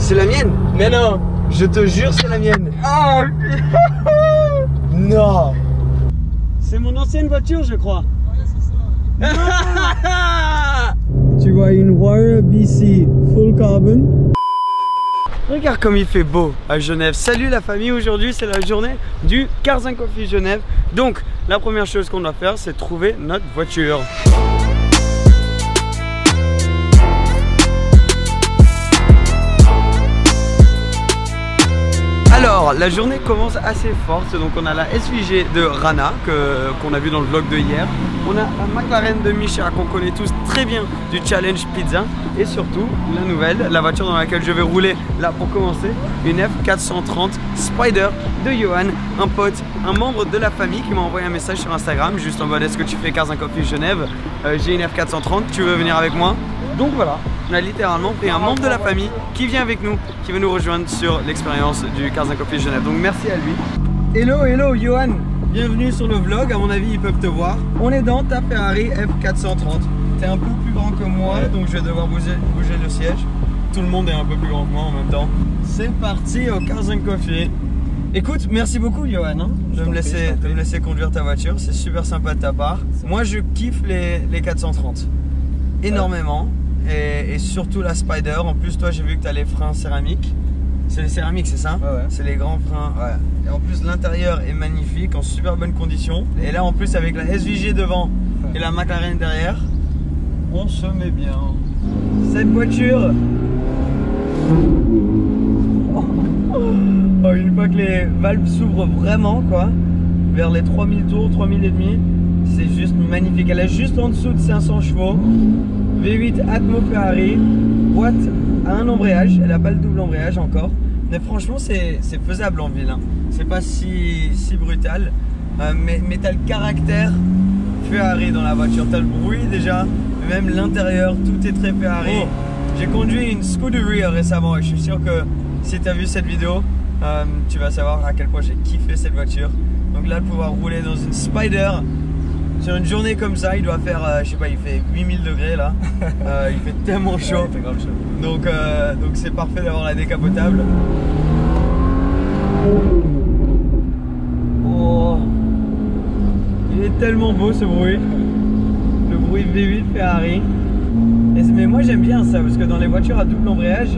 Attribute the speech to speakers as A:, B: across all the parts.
A: C'est la mienne.
B: Mais non.
A: Je te jure, c'est la mienne.
B: Oh.
A: Non.
B: C'est mon ancienne voiture, je crois. Ouais, c'est ça.
A: Tu vois une Warrior BC full carbon. Regarde comme il fait beau à Genève. Salut la famille, aujourd'hui c'est la journée du Cars & Coffee Genève. Donc la première chose qu'on doit faire, c'est trouver notre voiture. Alors la journée commence assez forte, donc on a la SVG de Rana qu'on a vu dans le vlog de hier. On a la McLaren de Misha qu'on connaît tous très bien du Challenge Pizza. Et surtout la nouvelle, la voiture dans laquelle je vais rouler là pour commencer, une F430 Spider de Johan, un pote, un membre de la famille qui m'a envoyé un message sur Instagram juste en mode est-ce que tu fais Cars & Coffee Genève, j'ai une F430, tu veux venir avec moi? Donc voilà, on a littéralement pris un membre de la famille qui vient avec nous, qui veut nous rejoindre sur l'expérience du Cars & Coffee Genève. Donc merci à lui. Hello, hello Johan, bienvenue sur le vlog, à mon avis ils peuvent te voir. On est dans ta Ferrari F430. T'es un peu plus grand que moi, donc je vais devoir bouger le siège. Tout le monde est un peu plus grand que moi en même temps. C'est parti au Cars & Coffee. Écoute, merci beaucoup Johan de me laisser conduire ta voiture, c'est super sympa de ta part. Moi je kiffe les 430 énormément. Et surtout la Spider. En plus toi j'ai vu que tu as les freins céramiques. C'est les céramiques, c'est ça? Ouais. C'est les grands freins, ouais. Et en plus l'intérieur est magnifique, en super bonne condition. Et là en plus avec la SVG devant et la McLaren derrière, on se met bien. Cette voiture, oh, une fois que les valves s'ouvrent vraiment quoi, vers les 3000 tours, 3000 et demi, c'est juste magnifique. Elle est juste en dessous de 500 chevaux. V8 Atmo Ferrari, boîte à un embrayage, elle n'a pas le double embrayage encore. Mais franchement c'est faisable en ville, hein. C'est pas si brutal, mais t'as le caractère Ferrari dans la voiture, t'as le bruit déjà, même l'intérieur, tout est très Ferrari. Oh. J'ai conduit une Scuderia récemment et je suis sûr que si tu as vu cette vidéo, tu vas savoir à quel point j'ai kiffé cette voiture. Donc là de pouvoir rouler dans une Spider, sur une journée comme ça, il doit faire, je sais pas, il fait 8000 degrés là, il fait tellement chaud, ouais, il fait grave chaud. Donc c'est parfait d'avoir la décapotable. Oh, il est tellement beau ce bruit, le bruit V8 Ferrari. Mais moi j'aime bien ça parce que dans les voitures à double embrayage,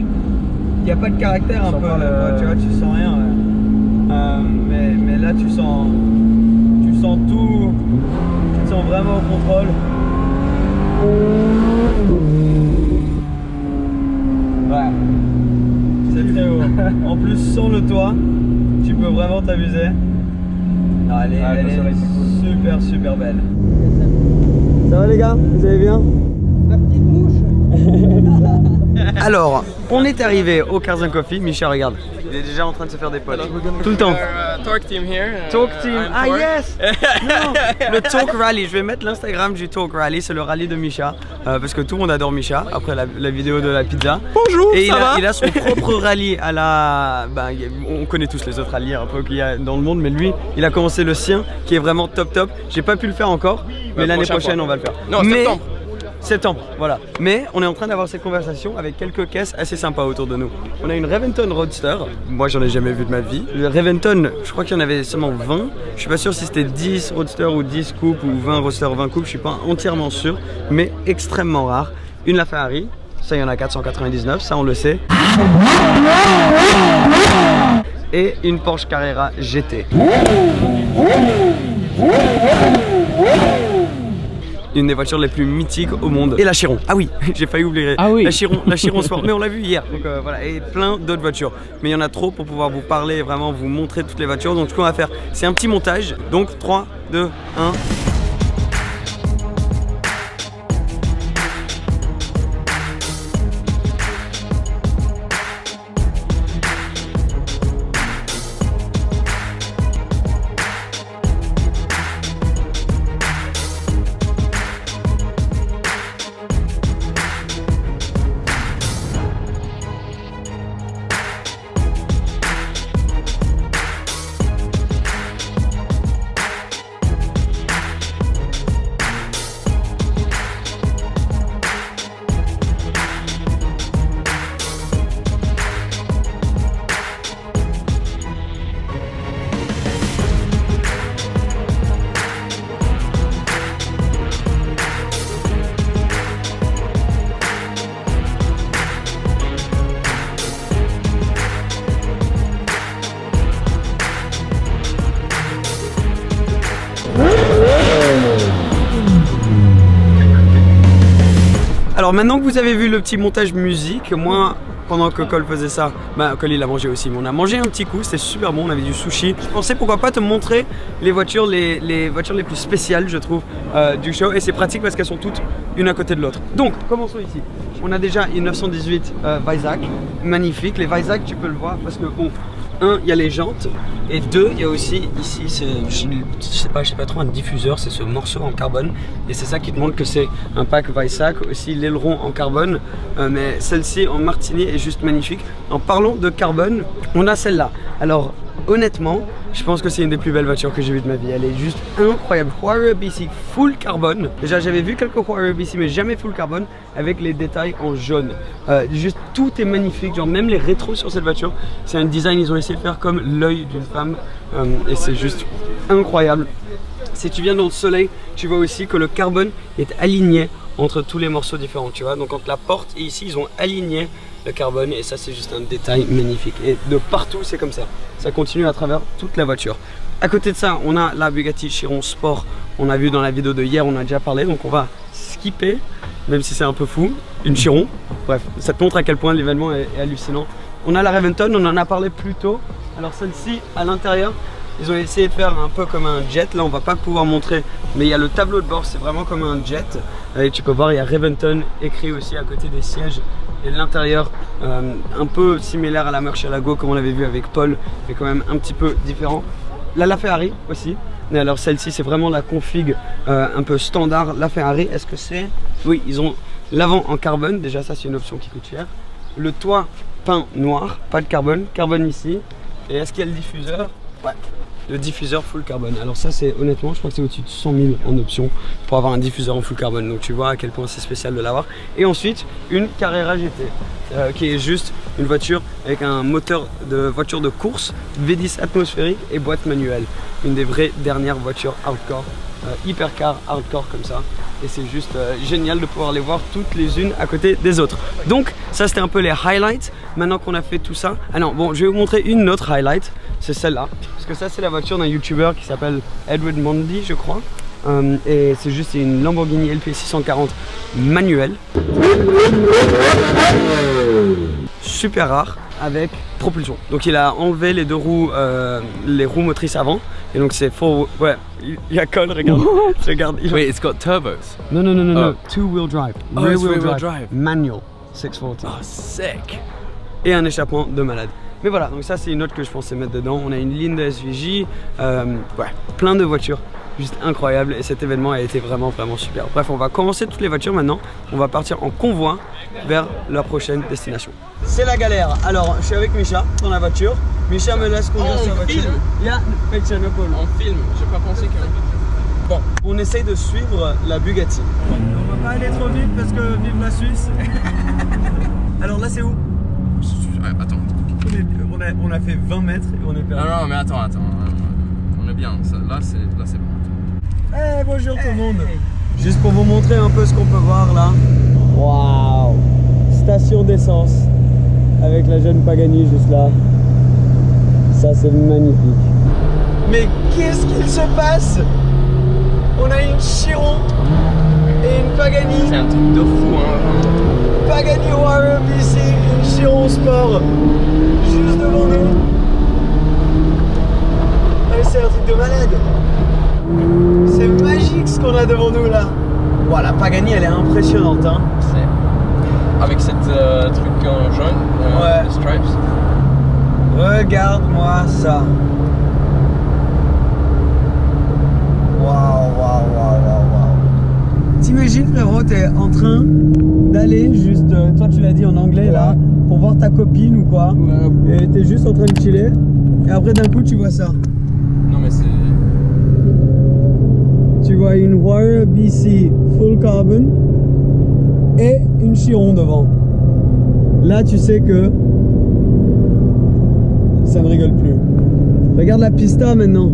A: il n'y a pas de caractère un peu, tu vois, tu sens rien. Mais là tu sens tout, tu te sens vraiment au contrôle. Ouais, c'est très haut. En plus sans le toit, tu peux vraiment t'amuser. Elle est super belle. Ça va les gars, vous allez bien?
B: La petite mouche.
A: Alors, on est arrivé au Cars & Coffee. Micha, regarde, il est déjà en train de se faire des potes. Tout le temps.
C: Talk team here.
A: Talk team. Ah yes. Non, le Talk Rally. Je vais mettre l'Instagram du Talk Rally. C'est le rallye de Micha, parce que tout le monde adore Micha après la vidéo de la pizza.
C: Bonjour.
A: Et il a son propre rallye à la. On connaît tous les autres rallyes un peu qu'il y a dans le monde, mais lui, il a commencé le sien, qui est vraiment top. J'ai pas pu le faire encore, mais l'année prochaine, on va le faire.
C: Non,
A: Septembre, voilà. Mais on est en train d'avoir cette conversation avec quelques caisses assez sympas autour de nous. On a une Reventon Roadster, moi j'en ai jamais vu de ma vie. Le Reventon, je crois qu'il y en avait seulement 20. Je suis pas sûr si c'était 10 Roadster ou 10 coupes ou 20 Roadster ou 20 coupes, je suis pas entièrement sûr, mais extrêmement rare. Une la Ferrari, ça il y en a 499, ça on le sait. Et une Porsche Carrera GT. Une des voitures les plus mythiques au monde. Et la Chiron. Ah oui, j'ai failli oublier.
B: Ah oui.
A: La Chiron Sport. Mais on l'a vu hier. Donc voilà. Et plein d'autres voitures. Mais il y en a trop pour pouvoir vous parler et vraiment vous montrer toutes les voitures. Donc ce qu'on va faire, c'est un petit montage. Donc 3, 2, 1. Alors maintenant que vous avez vu le petit montage musique, moi pendant que Cole faisait ça, bah Cole il a mangé aussi, mais on a mangé un petit coup, c'était super bon, on avait du sushi. Je pensais pourquoi pas te montrer les voitures les voitures les plus spéciales je trouve du show, et c'est pratique parce qu'elles sont toutes une à côté de l'autre. Donc commençons ici. On a déjà une 918 Weissach, magnifique. Les Weissach tu peux le voir parce que bon, un, il y a les jantes, et deux, il y a aussi ici, je sais pas trop, un diffuseur, c'est ce morceau en carbone, et c'est ça qui te montre que c'est un pack Weissach. Aussi l'aileron en carbone, mais celle-ci en martini est juste magnifique. En parlant de carbone, on a celle-là. Alors honnêtement, je pense que c'est une des plus belles voitures que j'ai vues de ma vie. Elle est juste incroyable. Huayra BC full carbone. Déjà j'avais vu quelques Huayra BC mais jamais full carbone avec les détails en jaune. Juste tout est magnifique. Genre même les rétros sur cette voiture, c'est un design, ils ont essayé de faire comme l'œil d'une femme et c'est juste incroyable. Si tu viens dans le soleil, tu vois aussi que le carbone est aligné entre tous les morceaux différents, tu vois. Donc entre la porte et ici, ils ont aligné le carbone et ça c'est juste un détail magnifique. Et de partout c'est comme ça. Ça continue à travers toute la voiture. À côté de ça, on a la Bugatti Chiron Sport. On a vu dans la vidéo de hier, on a déjà parlé. Donc on va skipper, même si c'est un peu fou, une Chiron. Bref, ça te montre à quel point l'événement est hallucinant. On a la Raventon, on en a parlé plus tôt. Alors celle-ci, à l'intérieur, ils ont essayé de faire un peu comme un jet. Là on va pas pouvoir montrer, mais il y a le tableau de bord, c'est vraiment comme un jet. Et tu peux voir, il y a Raventon écrit aussi à côté des sièges. Et l'intérieur un peu similaire à la Murcielago comme on l'avait vu avec Paul, mais quand même un petit peu différent. La LaFerrari aussi. Mais alors celle-ci c'est vraiment la config un peu standard LaFerrari. Est-ce que c'est... Oui, ils ont l'avant en carbone, déjà ça c'est une option qui coûte cher. Le toit peint noir, pas de carbone, carbone ici. Et est-ce qu'il y a le diffuseur? Ouais, le diffuseur full carbone. Alors ça c'est honnêtement, je crois que c'est au-dessus de 100 000 en option pour avoir un diffuseur en full carbone. Donc tu vois à quel point c'est spécial de l'avoir. Et ensuite une Carrera GT qui est juste une voiture avec un moteur de voiture de course, V10 atmosphérique et boîte manuelle. Une des vraies dernières voitures hardcore, hypercar hardcore comme ça. Et c'est juste génial de pouvoir les voir toutes les unes à côté des autres. Donc ça c'était un peu les highlights. Maintenant qu'on a fait tout ça, ah non, bon, je vais vous montrer une autre highlight, c'est celle-là, parce que ça c'est la voiture d'un YouTuber qui s'appelle Edward Mondi je crois, et c'est juste une Lamborghini LP640 manuelle, super rare, avec propulsion. Donc il a enlevé les roues motrices avant, et donc c'est faux. Ouais, il y a Cole, regarde. Regarde.
C: Wait, it's got turbos.
A: No, no, no, no, no. Two-wheel drive.
C: Oh, rear-wheel drive.
A: Manual 640.
C: Oh, sick.
A: Et un échappement de malade. Mais voilà, donc ça c'est une autre que je pensais mettre dedans. On a une ligne de SVJ, ouais, plein de voitures, juste incroyable. Et cet événement a été vraiment super. Bref, on va commencer toutes les voitures maintenant. On va partir en convoi vers la prochaine destination. C'est la galère. Alors, je suis avec Misha dans la voiture. Misha me laisse conduire sur la voiture. Yeah,
C: En film, j'ai pas pensé que...
A: Bon, on essaye de suivre la Bugatti. On va pas aller trop vite parce que vive la Suisse. Alors là c'est où?
C: Attends.
A: On a fait 20 mètres et on est perdu.
C: Non, mais attends. On est bien. Là c'est bon.
A: Hey, bonjour tout le monde. Juste pour vous montrer un peu ce qu'on peut voir là. Waouh. Station d'essence avec la jeune Pagani juste là. Ça c'est magnifique. Mais qu'est-ce qu'il se passe? On a une Chiron et une Pagani.
C: C'est un truc de fou hein.
A: Pagani Huayra BC, une Chiron Sport juste devant nous. C'est un truc de malade. C'est magique ce qu'on a devant nous là. Wow, la Pagani elle est impressionnante hein.
C: Avec cette truc en jaune,
A: ouais.
C: Les stripes.
A: Regarde-moi ça. Waouh. T'imagines frérot, t'es en train d'aller juste, toi tu l'as dit en anglais là, pour voir ta copine ou quoi, et t'es juste en train de chiller, et après d'un coup tu vois ça.
C: Non mais c'est...
A: Tu vois une Huayra BC full carbon et une Chiron devant. Là tu sais que ça ne rigole plus. Regarde la pista maintenant.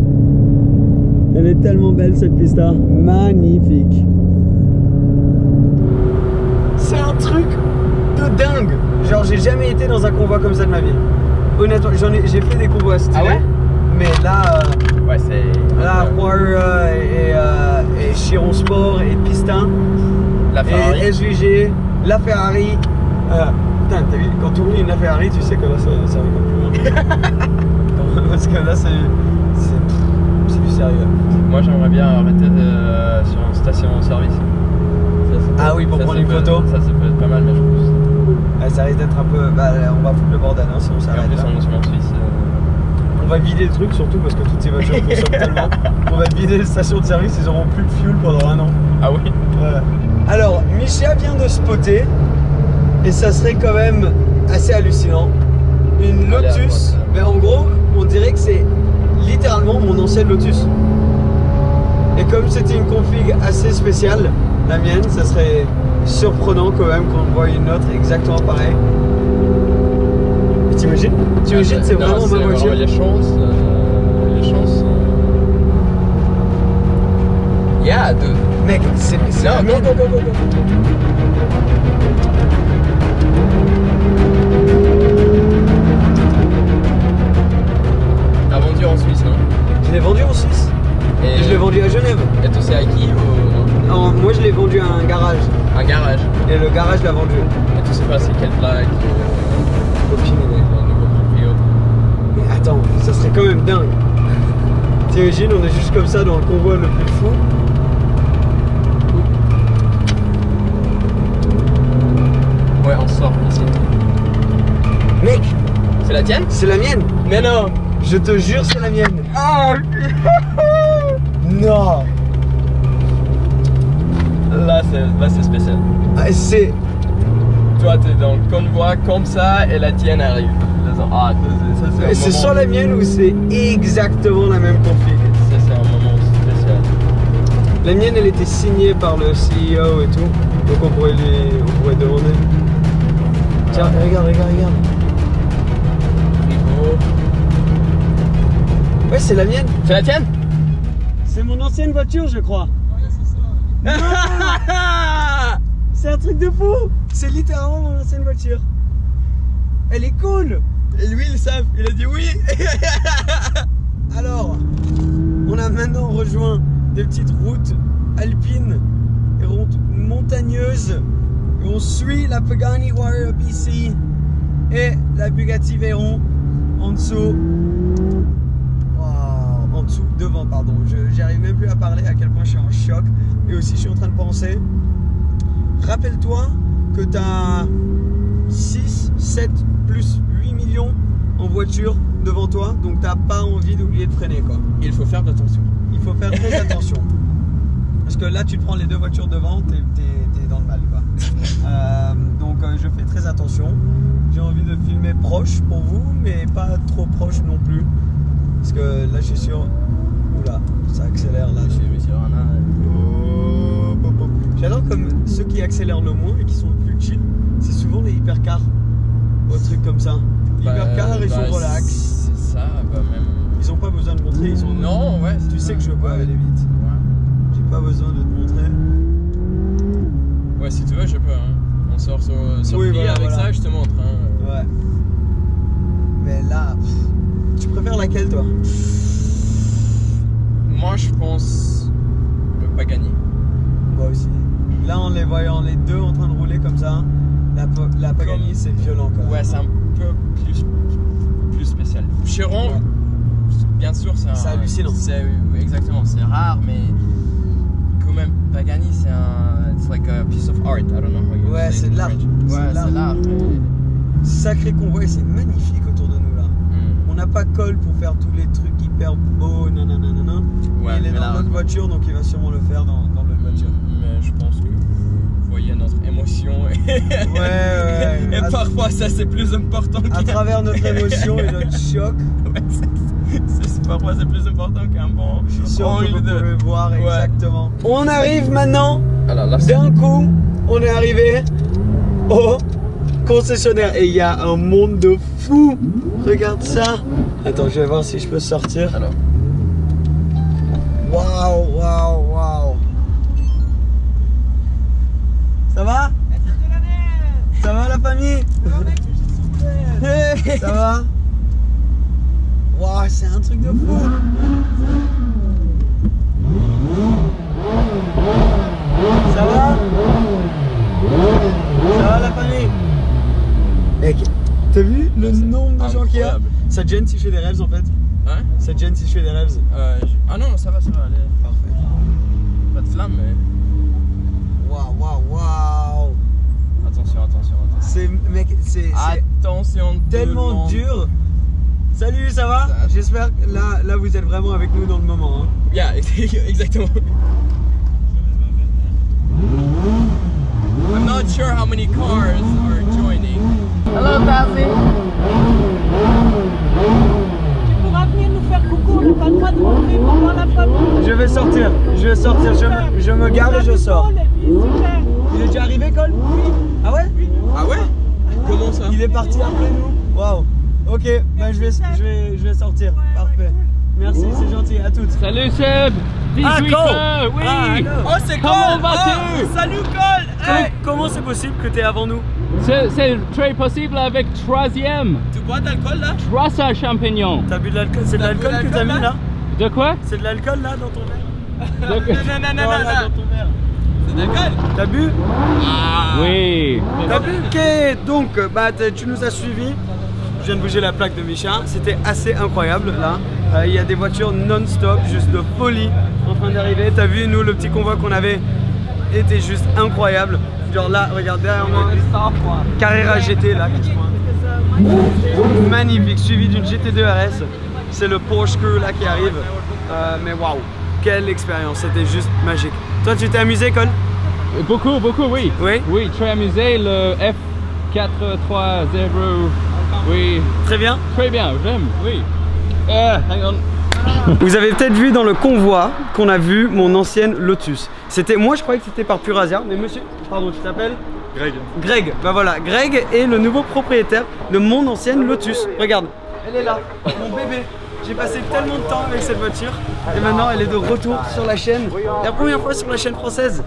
A: Elle est tellement belle cette pista. Magnifique. C'est un truc de dingue. Genre j'ai jamais été dans un convoi comme ça de ma vie. Honnêtement, j'ai fait des convois stylés.
C: Ah ouais?
A: Mais là,
C: ouais c'est...
A: Là, Huayra et Chiron Sport et Pista.
C: La Ferrari.
A: Et SVG. la Ferrari. Putain, t'as vu, quand tu roules une Ferrari, tu sais que là, ça rigole plus loin. Parce que là, c'est du sérieux.
C: Moi, j'aimerais bien arrêter sur une station-service.
A: Ah oui, pour prendre une photo.
C: Ça peut être pas mal, mais je pense.
A: Ça risque d'être un peu. Bah, on va foutre le bordel hein, si on
C: Et en
A: s'arrête.
C: plus,
A: Là.
C: on est en Suisse.
A: On va vider le truc surtout parce que toutes ces voitures consomment tellement. On va vider les stations de service, ils auront plus de fuel pendant un an.
C: Ah oui?
A: Ouais. Alors, Misha vient de spotter et ça serait quand même assez hallucinant. Une Lotus, mais en gros, on dirait que c'est littéralement mon ancienne Lotus. Et comme c'était une config assez spéciale, la mienne, ça serait surprenant quand même qu'on voit une autre exactement pareille. T'imagines? T'imagines, c'est vraiment ma voiture.
C: Les chances sont... Yeah, dude.
A: Mec, c'est la mienne.
C: Go. T'as vendu en Suisse, non?
A: Je l'ai vendu en Suisse. Et je l'ai vendu à Genève.
C: Et tu sais à qui ou...
A: Non, moi je l'ai vendu à un garage.
C: Un garage.
A: Et le garage l'a vendu.
C: Et tu sais pas c'est quelle plaque?
A: Aucune idée.
C: Un nouveau proprio.
A: Mais attends, ça serait quand même dingue. T'imagines, on est juste comme ça dans le convoi le plus fou.
C: Ouais, on sort ici.
A: Mec,
C: C'est la tienne?
A: c'est la mienne.
C: Mais non.
A: Je te jure, c'est la mienne.
C: Oh.
A: Non.
C: Là c'est spécial.
A: Ah, c'est...
C: Toi t'es dans le convoi comme ça et la tienne arrive. Ah, ça c'est un
A: C'est
C: moment...
A: soit la mienne ou c'est exactement la même config.
C: Ça c'est un moment spécial.
A: La mienne, elle était signée par le CEO et tout. Donc on pourrait demander. Tiens, regarde.
C: Frigo.
A: Ouais, c'est la mienne.
C: C'est la tienne?
B: C'est mon ancienne voiture, je crois. Ouais, c'est ça. C'est un truc de fou.
A: C'est littéralement mon ancienne voiture. Elle est cool.
C: Et lui ils savent, il a dit oui.
A: Alors, on a maintenant rejoint des petites routes alpines et routes montagneuses. Et on suit la Pagani Warrior BC et la Bugatti Veyron en dessous. Wow, en dessous, devant, pardon. J'arrive même plus à parler à quel point je suis en choc. Et aussi, je suis en train de penser. Rappelle-toi que tu as 6, 7 plus 8 millions en voiture devant toi, donc t'as pas envie d'oublier de freiner quoi.
C: Il faut faire attention.
A: Il faut faire très attention. Parce que là tu te prends les deux voitures devant, t'es dans le mal quoi. Donc je fais très attention. J'ai envie de filmer proche pour vous, mais pas trop proche non plus. Parce que là je suis sûr. Oula, ça accélère là. J'adore comme ceux qui accélèrent le moins et qui sont le plus chill, c'est souvent les hypercars. Au truc comme ça. Hypercars, ils sont relax.
C: C'est ça, même.
A: Ils ont pas besoin de montrer, ils ont.
C: Non, ouais.
A: Tu sais que je veux pas aller vite.
C: Ouais.
A: J'ai pas besoin de te montrer.
C: Ouais, si tu veux, je peux. Hein. On sort sur
A: Oui,
C: pied
A: voilà,
C: avec
A: voilà.
C: ça, je te montre. Hein.
A: Ouais. Mais là, tu préfères laquelle toi?
C: Moi, je pense le Pagani.
A: Moi aussi. Là, en les voyant les deux en train de rouler comme ça, la Pagani c'est violent quand même.
C: Ouais, c'est un peu plus spécial. Chiron,
A: Ouais.
C: bien sûr,
A: C'est hallucinant.
C: Exactement, c'est rare, mais quand même, Pagani, c'est un. It's like a piece of art. I don't know how you
A: Ouais,
C: say
A: c'est
C: it
A: de
C: in
A: l'art.
C: French.
A: C'est
C: Ouais,
A: de l'art.
C: c'est l'art.
A: Sacré convoi, c'est magnifique autour de nous là. On n'a pas colle pour faire tous les trucs hyper beaux, nanana.
C: Ouais,
A: il est
C: mais
A: dans
C: là,
A: notre voiture, donc il va sûrement le faire dans notre voiture.
C: Mais je pense que vous voyez notre émotion.
A: Ouais.
C: Et parfois, ça c'est plus important
A: À travers notre émotion et notre choc,
C: parfois c'est plus important qu'un bon.
A: je suis sûr que
C: angle
A: vous
C: de-
A: pouvez voir
C: Ouais.
A: exactement. On arrive maintenant,
C: Alors là,
A: d'un coup, on est arrivé au concessionnaire et il y a un monde de fou. Regarde ça. Attends, je vais voir si je peux sortir.
C: Alors,
A: Waouh. Ça va? Ça va la famille? Ça va? Waouh, c'est un truc de fou. Ça va? Ça famille. Mec, t'as vu le nombre de gens qu'il y a? Ça te gêne si je fais des rêves en fait?
C: Hein?
A: Ça te gêne si je fais des rêves?
C: Ah non, ça va, allez.
A: Parfait.
C: Pas de flamme, mais.
A: Waouh.
C: Attention.
A: C'est, mec, c'est
C: Attention,
A: tellement dur. Salut, ça va? J'espère que là vous êtes vraiment avec nous dans le moment. Hein.
C: Yeah, exactement. I'm not sure how many cars are joining. Hello, Tazi.
D: Tu pourras venir nous faire coucou, on n'a pas le droit de rentrer pour voir la famille.
A: Je vais sortir, je me gare et je sors.
D: Super.
A: Il est déjà arrivé, Cole? Oui. Ah ouais?
C: Ah ouais? Comment ça?
A: Il est parti après nous. Waouh. Ok, ben je vais sortir. Parfait. Merci, c'est gentil. À toutes.
E: Salut Seb! 18 ans, oui!
A: Oh, c'est Cole!
E: Comment vas-tu?
A: Salut Cole! Hey. Comment c'est possible que tu es avant nous?
E: C'est très possible avec 3e.
C: Tu bois d'alcool là?
E: 300 champignons.
A: T'as bu de l'alcool? C'est de l'alcool que t'as mis là?
E: De quoi?
A: C'est de l'alcool là dans ton verre?
C: Non,
A: dans ton verre.
C: C'est de l'alcool?
A: T'as bu?
E: Oui.
A: T'as bu? Ok, donc bah, tu nous as suivis. Je viens de bouger la plaque de Michelin, c'était assez incroyable là. Il y a des voitures non-stop, juste de folie en train d'arriver. T'as vu, nous, le petit convoi qu'on avait était juste incroyable. Genre là, regarde derrière moi, Carrera GT là qui se pointe. Magnifique, suivi d'une GT2 RS. C'est le Porsche Crew là qui arrive. Mais waouh, quelle expérience, c'était juste magique. Toi, tu t'es amusé, Cole?
E: Beaucoup, oui.
A: Oui?
E: Oui, très amusé. Le F430. Oui.
A: Très bien.
E: Très bien, j'aime, oui. Hang on.
A: Vous avez peut-être vu dans le convoi qu'on a vu mon ancienne Lotus. Moi je croyais que c'était par pur hasard, mais monsieur, pardon, tu t'appelles? Greg, bah voilà, Greg est le nouveau propriétaire de mon ancienne Lotus. Regarde, elle est là, mon bébé. J'ai passé tellement de temps avec cette voiture et maintenant elle est de retour sur la chaîne. La première fois sur la chaîne française.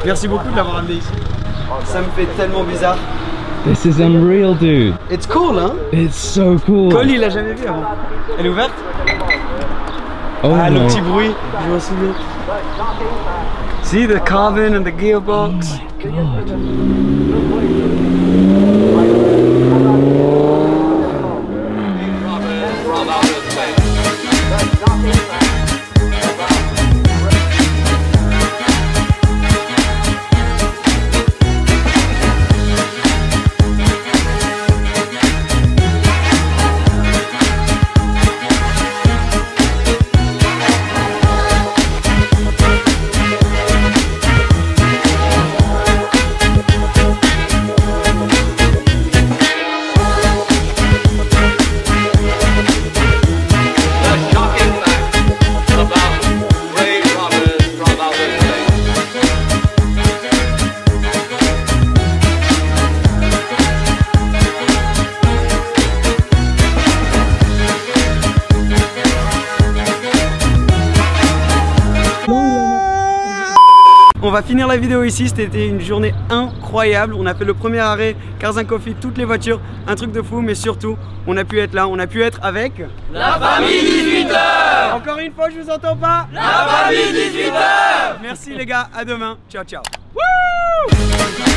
A: Merci beaucoup de l'avoir amenée ici. Ça me fait tellement bizarre.
E: This is unreal, dude.
A: It's cool, hein?
E: It's so cool.
A: Cole, il l'a jamais vu avant. Elle est ouverte?
E: Oh
A: le
E: no.
A: petit bruit, je me souviens. See the carbon and the gearbox. On va finir la vidéo ici, c'était une journée incroyable. On a fait le premier arrêt, Cars & Coffee, toutes les voitures, un truc de fou, mais surtout, on a pu être là, on a pu être avec...
C: La famille 18h!
A: Encore une fois, je vous entends pas.
C: La famille 18h!
A: Merci les gars, à demain, ciao ciao. Woo!